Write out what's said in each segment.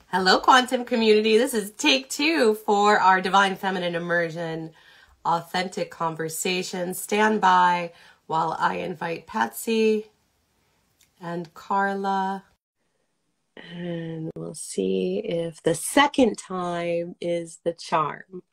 Hello, quantum community. This is take 2 for our Divine Feminine Immersion authentic conversation. Stand by while I invite Patsy and Karla. And we'll see if the second time is the charm.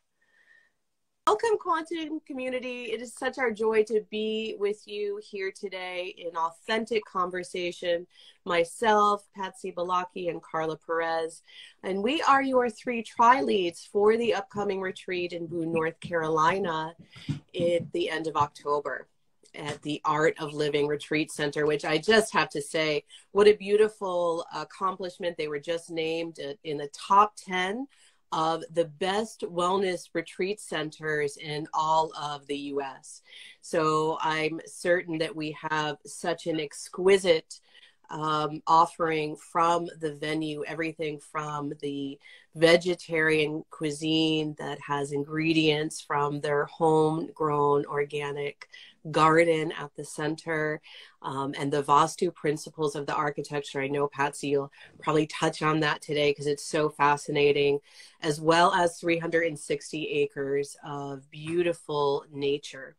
Welcome, quantum community. It is such our joy to be with you here today in authentic conversation. Myself, Patsy Balaki, and Karla Perez. And we are your 3 tri-leads for the upcoming retreat in Boone, North Carolina at the end of October at the Art of Living Retreat Center, which I just have to say, what a beautiful accomplishment. They were just named in the top 10 of the best wellness retreat centers in all of the US. So I'm certain that we have such an exquisite offering from the venue, everything from the vegetarian cuisine that has ingredients from their homegrown organic garden at the center, and the Vastu principles of the architecture. I know, Patsy, you'll probably touch on that today because it's so fascinating, as well as 360 acres of beautiful nature.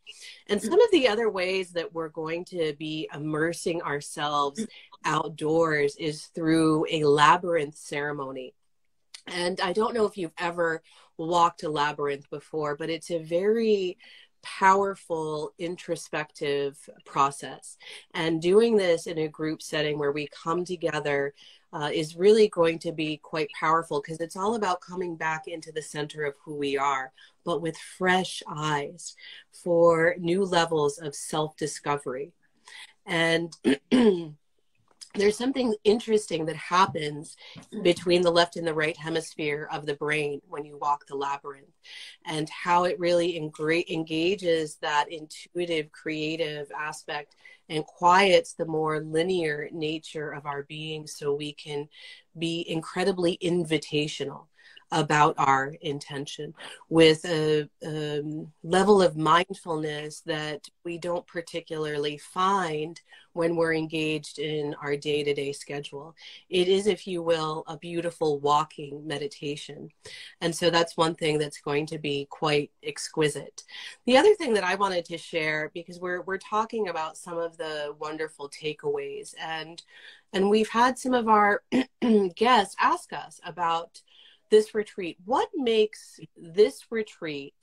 And some of the other ways that we're going to be immersing ourselves outdoors is through a labyrinth ceremony. And I don't know if you've ever walked a labyrinth before, but it's a very powerful introspective process. And doing this in a group setting where we come together is really going to be quite powerful, because it's all about coming back into the center of who we are, but with fresh eyes for new levels of self-discovery. And there's something interesting that happens between the left and the right hemisphere of the brain when you walk the labyrinth, and how it really engages that intuitive, creative aspect and quiets the more linear nature of our being, so we can be incredibly invitational about our intention with a level of mindfulness that we don't particularly find when we're engaged in our day-to-day schedule. It is, if you will, a beautiful walking meditation. And so that's one thing that's going to be quite exquisite. The other thing that I wanted to share, because we're talking about some of the wonderful takeaways, and we've had some of our guests ask us about this retreat. What makes this retreat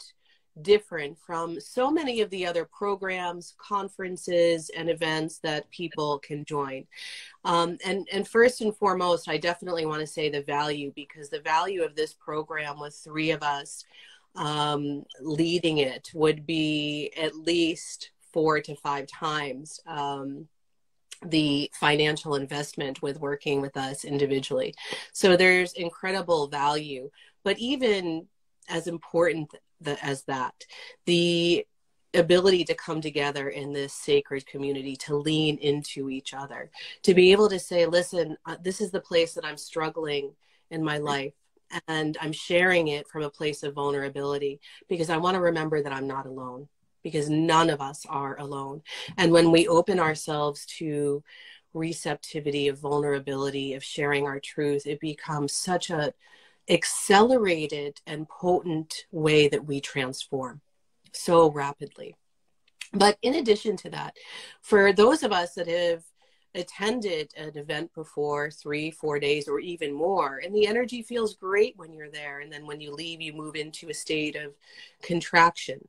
different from so many of the other programs, conferences, and events that people can join? And first and foremost, I definitely want to say the value, because the value of this program with 3 of us leading it would be at least 4 to 5 times the financial investment with working with us individually. So there's incredible value. But even as important as that, the ability to come together in this sacred community, to lean into each other, to be able to say, listen, this is the place that I'm struggling in my life, and I'm sharing it from a place of vulnerability, because I want to remember that I'm not alone, because none of us are alone. And when we open ourselves to receptivity, of vulnerability, of sharing our truth, it becomes such a accelerated and potent way that we transform so rapidly. But in addition to that, for those of us that have attended an event before, 3-4 days or even more, and the energy feels great when you're there, and then when you leave, you move into a state of contraction.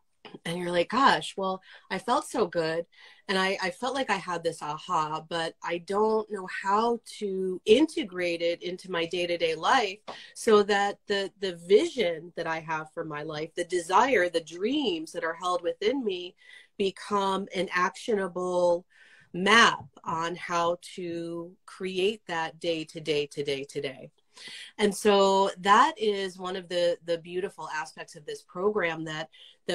And you're like, gosh, well, I felt so good. And I felt like I had this aha, but I don't know how to integrate it into my day-to-day life, so that the vision that I have for my life, the desire, the dreams that are held within me, become an actionable map on how to create that day to day to day to day. And so that is one of the beautiful aspects of this program, that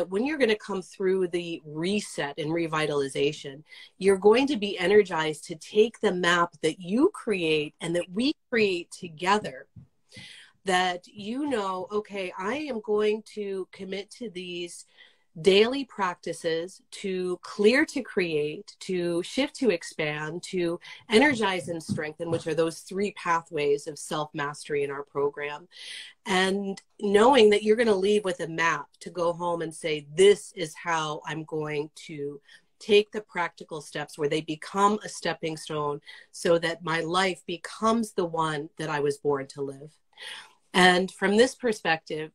when you're going to come through the reset and revitalization, you're going to be energized to take the map that you create and that we create together, that, okay, I am going to commit to these daily practices to clear to create, to shift to expand, to energize and strengthen, which are those three pathways of self-mastery in our program. And knowing that you're going to leave with a map to go home and say, this is how I'm going to take the practical steps where they become a stepping stone so that my life becomes the one that I was born to live. And from this perspective,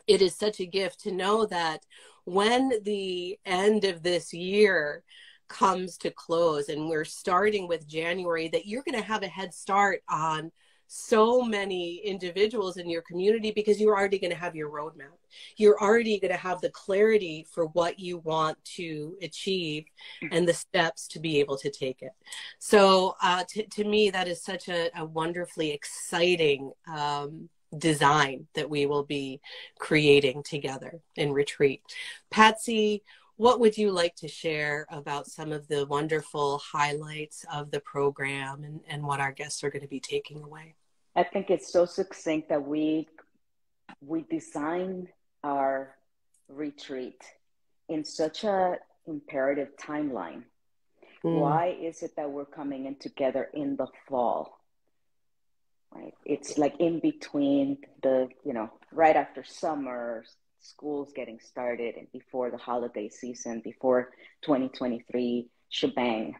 it is such a gift to know that when the end of this year comes to close and we're starting with January, that you're going to have a head start on so many individuals in your community because you're already going to have your roadmap. You're already going to have the clarity for what you want to achieve and the steps to be able to take it. So to me, that is such a wonderfully exciting design that we will be creating together in retreat. Patsy, what would you like to share about some of the wonderful highlights of the program and what our guests are going to be taking away? I think it's so succinct that we design our retreat in such a imperative timeline. Why is it that we're coming in together in the fall? Right? It's like in between the, right after summer, school's getting started, and before the holiday season, before 2023 shebang.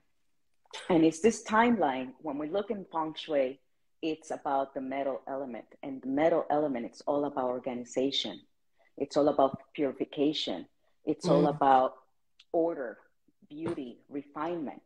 And it's this timeline, when we look in feng shui, it's about the metal element. And the metal element, it's all about organization. It's all about purification. It's all about order, beauty, refinement.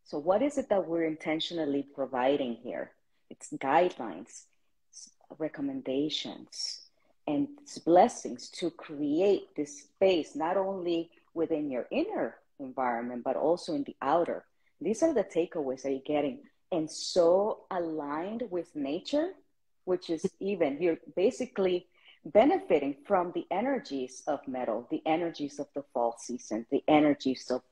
So what is it that we're intentionally providing here? It's guidelines, it's recommendations, and it's blessings to create this space, not only within your inner environment, but also in the outer. These are the takeaways that you're getting. And so aligned with nature, which is you're basically benefiting from the energies of metal, the energies of the fall season, the energies of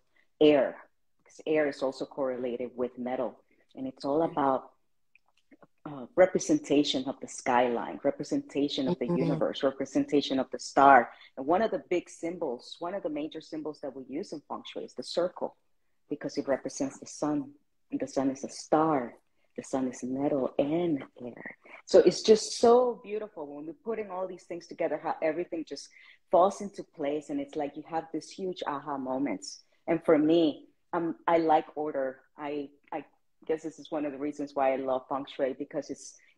air, because air is also correlated with metal. And it's all about representation of the skyline, representation of the universe, representation of the star. And one of the big symbols, one of the major symbols that we use in feng shui is the circle, because it represents the sun. And the sun is a star. The sun is metal and air. So it's just so beautiful when we're putting all these things together, how everything just falls into place. And it's like you have this huge aha moments. And for me, I like order. I guess this is one of the reasons why I love feng shui, because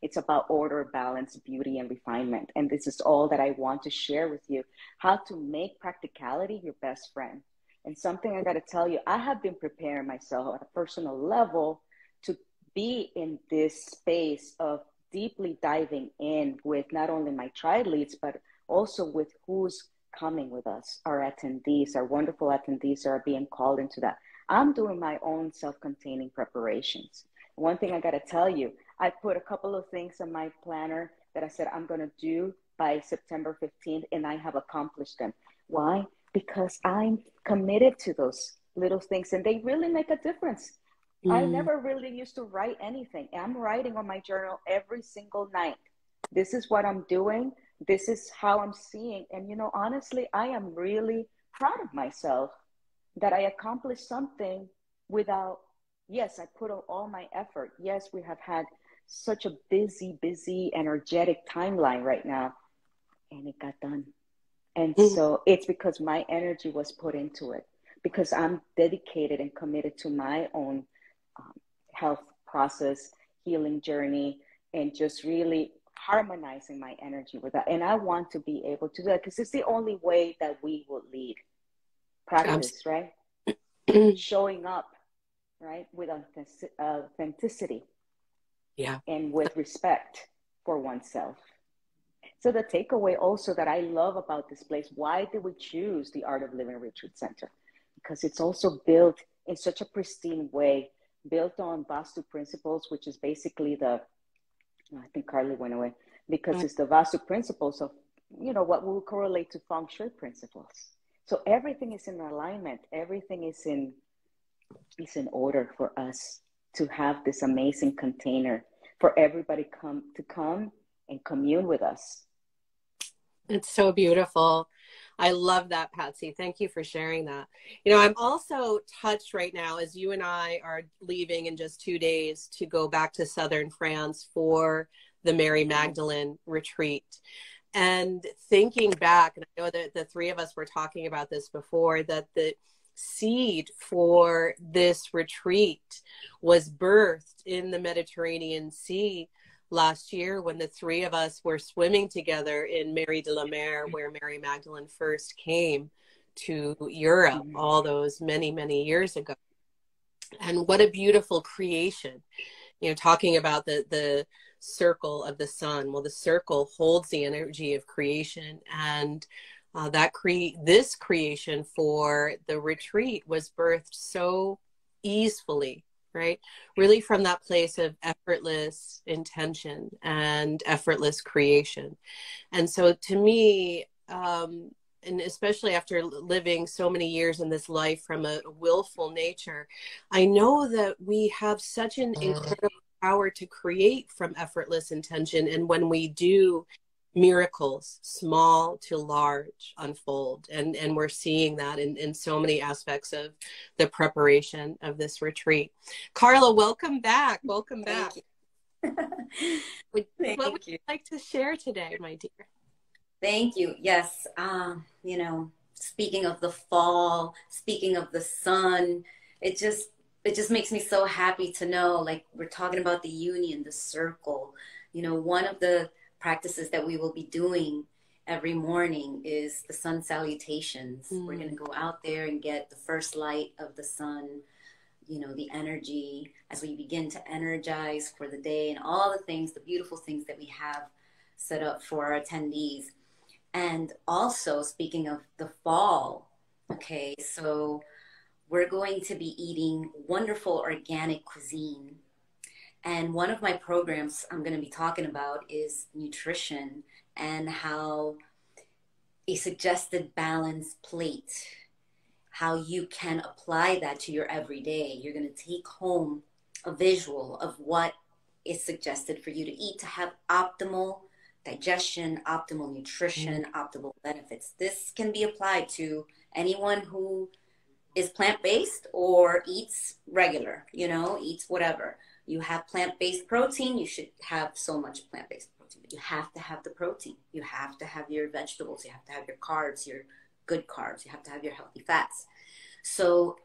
it's about order, balance, beauty, and refinement. And this is all that I want to share with you, how to make practicality your best friend. And something I got to tell you, I have been preparing myself at a personal level to be in this space of deeply diving in with not only my tribe leads, but also with who's coming with us. Our attendees, our wonderful attendees are being called into that. I'm doing my own self-containing preparations. One thing I got to tell you, I put a couple of things on my planner that I said I'm going to do by September 15th, and I have accomplished them. Why? Because I'm committed to those little things, and they really make a difference. I never really used to write anything. I'm writing on my journal every single night. This is what I'm doing. This is how I'm seeing. And, honestly, I am really proud of myself that I accomplished something without, yes, I put all my effort. Yes, we have had such a busy, energetic timeline right now, and it got done. And so it's because my energy was put into it, because I'm dedicated and committed to my own health process, healing journey, and just really harmonizing my energy with that. And I want to be able to do that because it's the only way that we will lead. Practice, right? Showing up, right? With authenticity. Yeah. And with respect for oneself. So the takeaway also that I love about this place, why did we choose the Art of Living Retreat Center? Because it's also built in such a pristine way, built on Vastu principles, which is basically I think Karli went away, because it's the Vastu principles of, what will correlate to feng shui principles. So everything is in alignment. Everything is in order for us to have this amazing container for everybody to come and commune with us. It's so beautiful. I love that, Patsy. Thank you for sharing that. You know, I'm also touched right now as you and I are leaving in just 2 days to go back to southern France for the Mary Magdalene retreat. And thinking back, and I know that the three of us were talking about this before, that the seed for this retreat was birthed in the Mediterranean Sea last year when the three of us were swimming together in Mary de la Mer, where Mary Magdalene first came to Europe all those many, many years ago. And what a beautiful creation. You know, talking about the circle of the sun. Well, the circle holds the energy of creation, and this creation for the retreat was birthed so easily, right? Really from that place of effortless intention and effortless creation. And so to me, and especially after living so many years in this life from a willful nature, I know that we have such an incredible power to create from effortless intention. And when we do, miracles, small to large, unfold. And we're seeing that in so many aspects of the preparation of this retreat. Karla, welcome back. Welcome back. What would you like to share today, my dear? Thank you. Yes. You know, speaking of the fall, speaking of the sun, it just makes me so happy to know, like, we're talking about the union, the circle. You know, one of the practices that we will be doing every morning is the Sun Salutations. We're going to go out there and get the first light of the sun, you know, the energy as we begin to energize for the day and all the things, the beautiful things that we have set up for our attendees. And also, speaking of the fall, okay, so we're going to be eating wonderful organic cuisine. And one of my programs I'm going to be talking about is nutrition and how a suggested balanced plate, how you can apply that to your everyday. You're going to take home a visual of what is suggested for you to eat to have optimal digestion, optimal nutrition, optimal benefits. This can be applied to anyone who is plant-based or eats regular, you know, eats whatever. You have plant-based protein, you should have so much plant-based protein, but you have to have the protein. You have to have your vegetables, you have to have your carbs, your good carbs, you have to have your healthy fats. So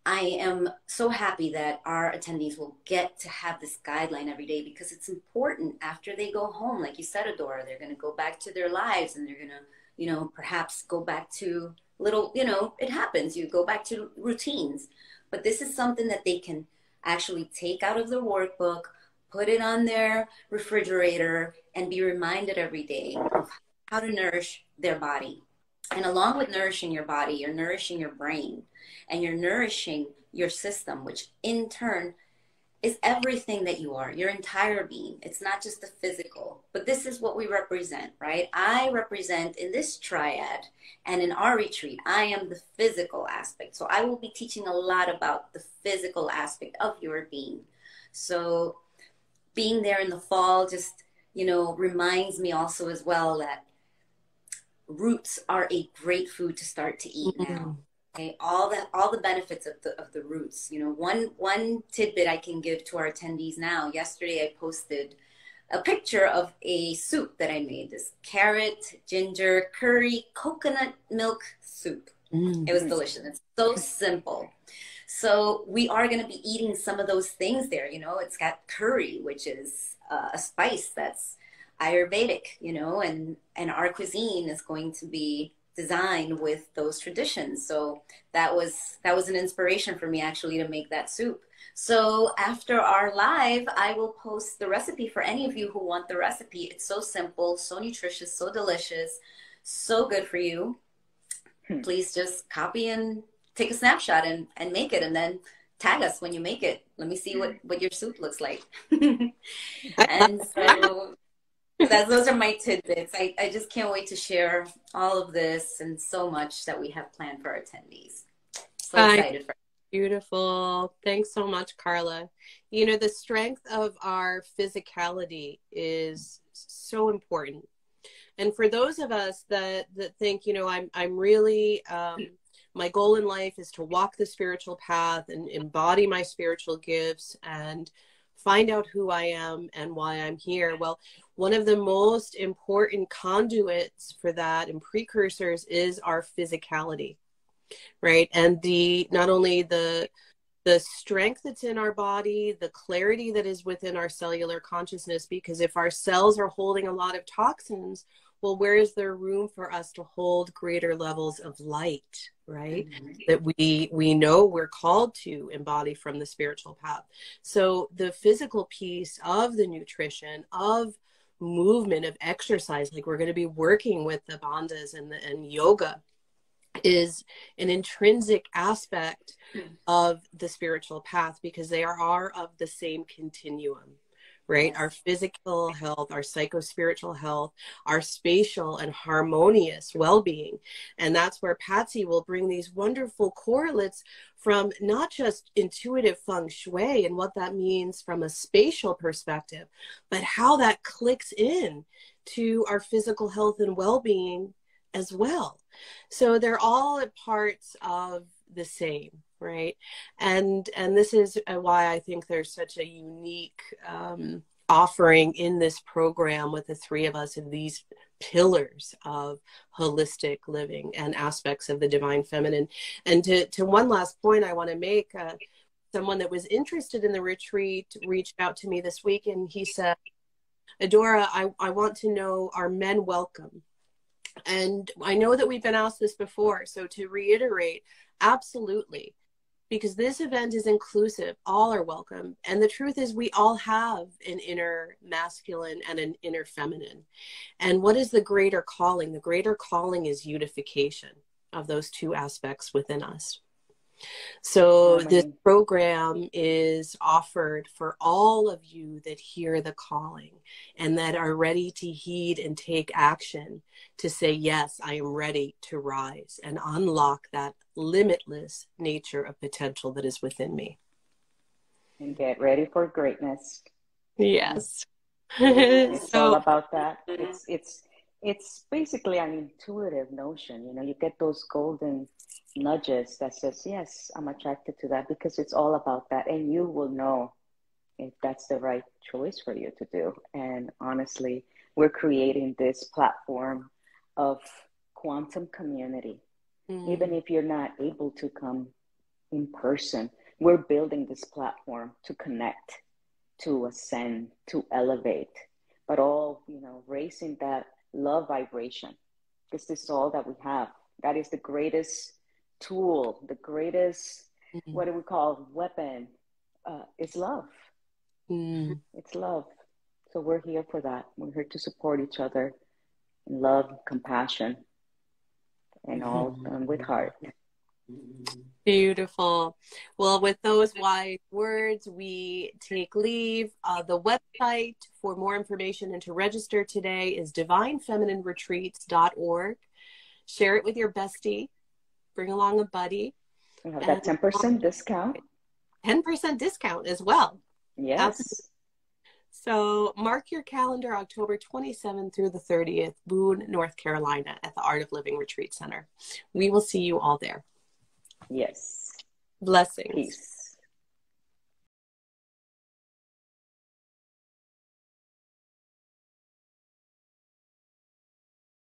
I am so happy that our attendees will get to have this guideline every day, because it's important after they go home. Like you said, Adora, they're going to go back to their lives and they're going to, you know, perhaps go back to little, you know, it happens. You go back to routines. But this is something that they can actually take out of their workbook, put it on their refrigerator, and be reminded every day of how to nourish their body. And along with nourishing your body, you're nourishing your brain and you're nourishing your system, which in turn is everything that you are, your entire being. It's not just the physical, but this is what we represent, right? I represent in this triad and in our retreat, I am the physical aspect. So I will be teaching a lot about the physical aspect of your being. So being there in the fall just, you know, reminds me also as well that roots are a great food to start to eat now. Okay, all the benefits of the roots. You know, one tidbit I can give to our attendees now. Yesterday I posted a picture of a soup that I made. This carrot, ginger, curry, coconut milk soup. It was delicious. It's so simple. So we are going to be eating some of those things there. You know, it's got curry, which is a spice that's Ayurvedic, you know, and our cuisine is going to be designed with those traditions. So that was an inspiration for me actually to make that soup. So after our live, I will post the recipe for any of you who want the recipe. It's so simple, so nutritious, so delicious, so good for you. Please just copy and take a snapshot and make it, and then tag us when you make it. Let me see what your soup looks like. And so those are my tidbits. I just can't wait to share all of this and so much that we have planned for our attendees. So excited for it. Beautiful. Thanks so much, Karla. You know, the strength of our physicality is so important. And for those of us that think, you know, I'm really, my goal in life is to walk the spiritual path and embody my spiritual gifts and find out who I am and why I'm here. Well, one of the most important conduits for that and precursors is our physicality, right? And not only the strength that's in our body, the clarity that is within our cellular consciousness, because if our cells are holding a lot of toxins, well, where is there room for us to hold greater levels of light, right? Mm-hmm. That we know we're called to embody from the spiritual path. So the physical piece of the nutrition, of movement, of exercise, like we're going to be working with the bandhas and yoga, is an intrinsic aspect of the spiritual path, because they are of the same continuum, right? Our physical health, our psycho-spiritual health, our spatial and harmonious well-being. And that's where Patsy will bring these wonderful correlates from not just intuitive feng shui and what that means from a spatial perspective, but how that clicks in to our physical health and well-being as well. So they're all parts of the same, right? And this is why I think there's such a unique offering in this program with the three of us of these pillars of holistic living and aspects of the divine feminine. And to one last point I want to make, someone that was interested in the retreat reached out to me this week, and he said, Adora, I want to know, are men welcome? And I know that we've been asked this before, so to reiterate, absolutely, because this event is inclusive. All are welcome. And the truth is, we all have an inner masculine and an inner feminine. And what is the greater calling? The greater calling is unification of those two aspects within us. So this program is offered for all of you that hear the calling and that are ready to heed and take action to say, yes, I am ready to rise and unlock that limitless nature of potential that is within me. And get ready for greatness. Yes. It's all about that. It's basically an intuitive notion. You know, you get those golden nudges that says, yes, I'm attracted to that, because it's all about that. And you will know if that's the right choice for you to do. And honestly, we're creating this platform of quantum community. Mm-hmm. Even if you're not able to come in person, we're building this platform to connect, to ascend, to elevate, but all, you know, raising that love vibration, because this is all that we have. That is the greatest tool, the greatest, what do we call, weapon, is love. It's love. So we're here for that. We're here to support each other in love, compassion, and all done with heart. Beautiful. Well, with those wise words, we take leave. The website for more information and to register today is divinefeminineretreats.org. Share it with your bestie. Bring along a buddy. We have that 10% discount. 10% discount as well. Yes. Absolutely. So mark your calendar, October 27th through the 30th, Boone, North Carolina, at the Art of Living Retreat Center. We will see you all there. Yes. Blessings. Peace.